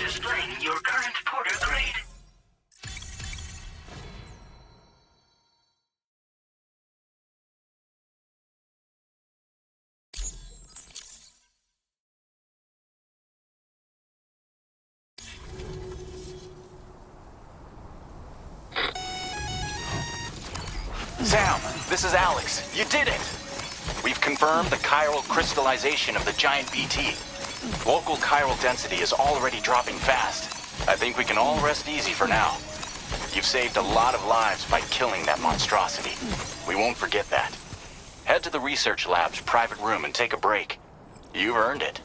Displaying your current Porter grade. Sam, this is Alex. You did it! We've confirmed the chiral crystallization of the giant BT. Local chiral density is already dropping fast. I think we can all rest easy for now. You've saved a lot of lives by killing that monstrosity. We won't forget that. Head to the research lab's private room and take a break. You've earned it.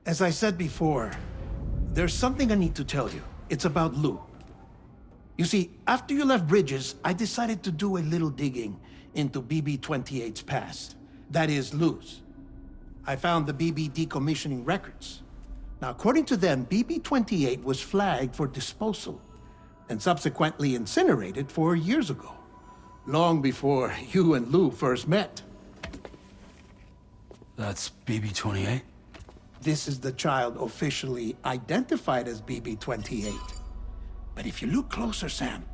As I said before, there's something I need to tell you. It's about Lou. You see, after you left Bridges, I decided to do a little digging into BB-28's past. That is, Lou's. I found the BB decommissioning records. Now, according to them, BB-28 was flagged for disposal and subsequently incinerated 4 years ago, long before you and Lou first met. That's BB-28? This is the child officially identified as BB-28. But if you look closer, Sam,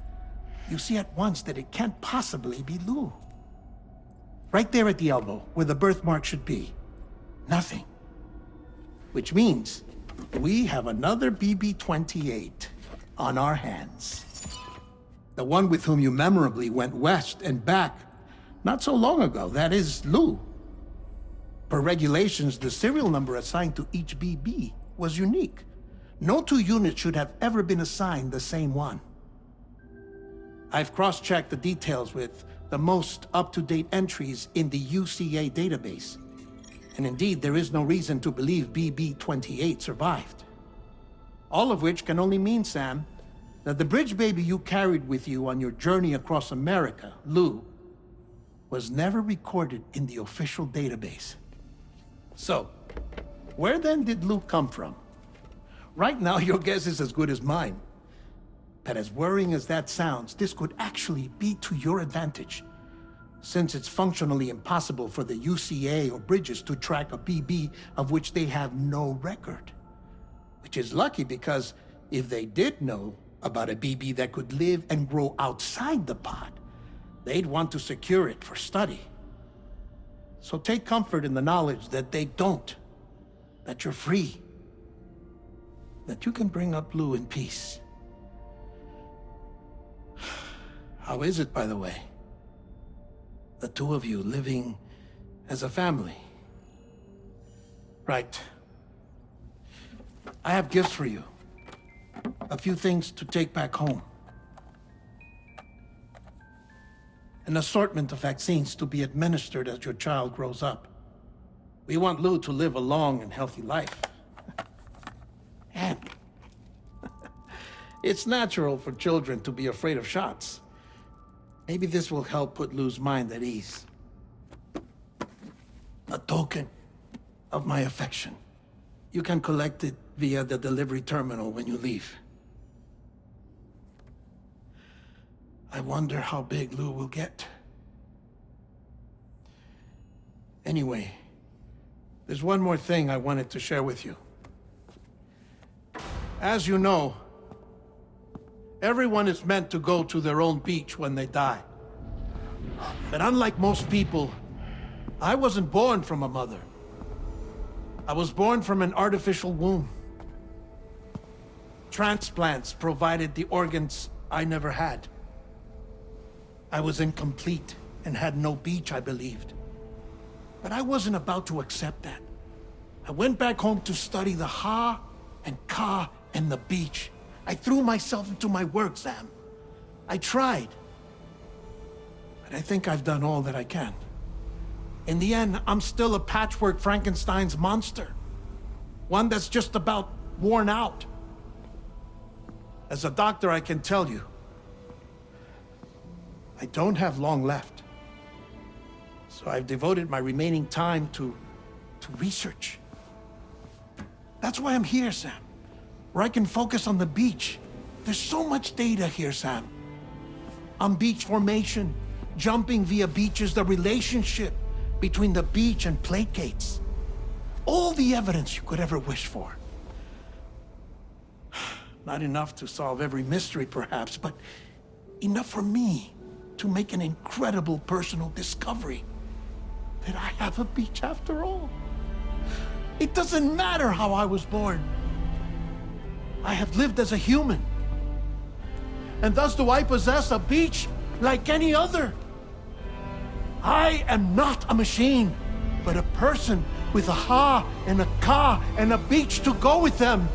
you see at once that it can't possibly be Lou. Right there at the elbow, where the birthmark should be. Nothing. Which means we have another BB-28 on our hands. The one with whom you memorably went west and back not so long ago, that is Lou. Per regulations, the serial number assigned to each BB was unique. No two units should have ever been assigned the same one. I've cross-checked the details with the most up-to-date entries in the UCA database. And indeed, there is no reason to believe BB-28 survived. All of which can only mean, Sam, that the bridge baby you carried with you on your journey across America, Lou, was never recorded in the official database. So, where then did Lou come from? Right now, your guess is as good as mine. But as worrying as that sounds, this could actually be to your advantage. since it's functionally impossible for the UCA or Bridges to track a BB of which they have no record. Which is lucky because if they did know about a BB that could live and grow outside the pod, they'd want to secure it for study. So take comfort in the knowledge that they don't, that you're free, that you can bring up Lou in peace. How is it, by the way? The two of you living as a family. Right. I have gifts for you. A few things to take back home. An assortment of vaccines to be administered as your child grows up. We want Lou to live a long and healthy life. And it's natural for children to be afraid of shots. Maybe this will help put Lou's mind at ease. A token of my affection. You can collect it via the delivery terminal when you leave. I wonder how big Lou will get. Anyway, there's one more thing I wanted to share with you. As you know, everyone is meant to go to their own beach when they die. But unlike most people, I wasn't born from a mother. I was born from an artificial womb. Transplants provided the organs I never had. I was incomplete and had no beach, I believed. But I wasn't about to accept that. I went back home to study the Ha and Ka and the beach. I threw myself into my work, Sam. I tried. But I think I've done all that I can. In the end, I'm still a patchwork Frankenstein's monster. One that's just about worn out. As a doctor, I can tell you, I don't have long left. So I've devoted my remaining time to research. That's why I'm here, Sam. Where I can focus on the beach. There's so much data here, Sam. On beach formation, jumping via beaches, the relationship between the beach and plate gates. All the evidence you could ever wish for. Not enough to solve every mystery, perhaps, but enough for me to make an incredible personal discovery. That I have a beach after all. It doesn't matter how I was born. I have lived as a human. And thus do I possess a beach like any other. I am not a machine, but a person with a Ha and a Ka and a beach to go with them.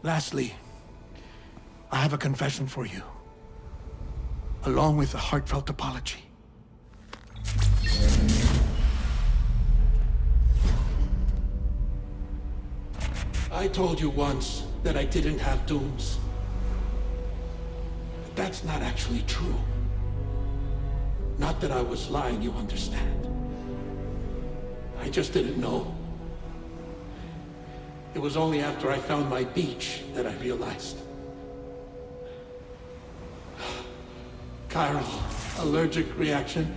Lastly, I have a confession for you, along with a heartfelt apology. I told you once that I didn't have dooms. But that's not actually true. Not that I was lying, you understand. I just didn't know. It was only after I found my beach that I realized. Chiral allergic reaction.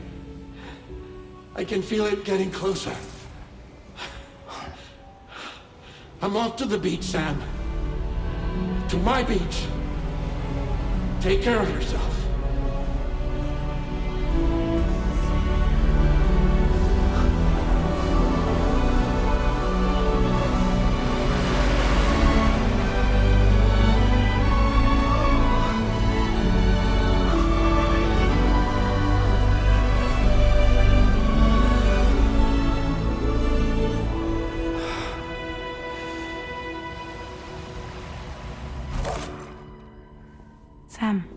I can feel it getting closer. I'm off to the beach, Sam. To my beach. Take care of yourself. Sam.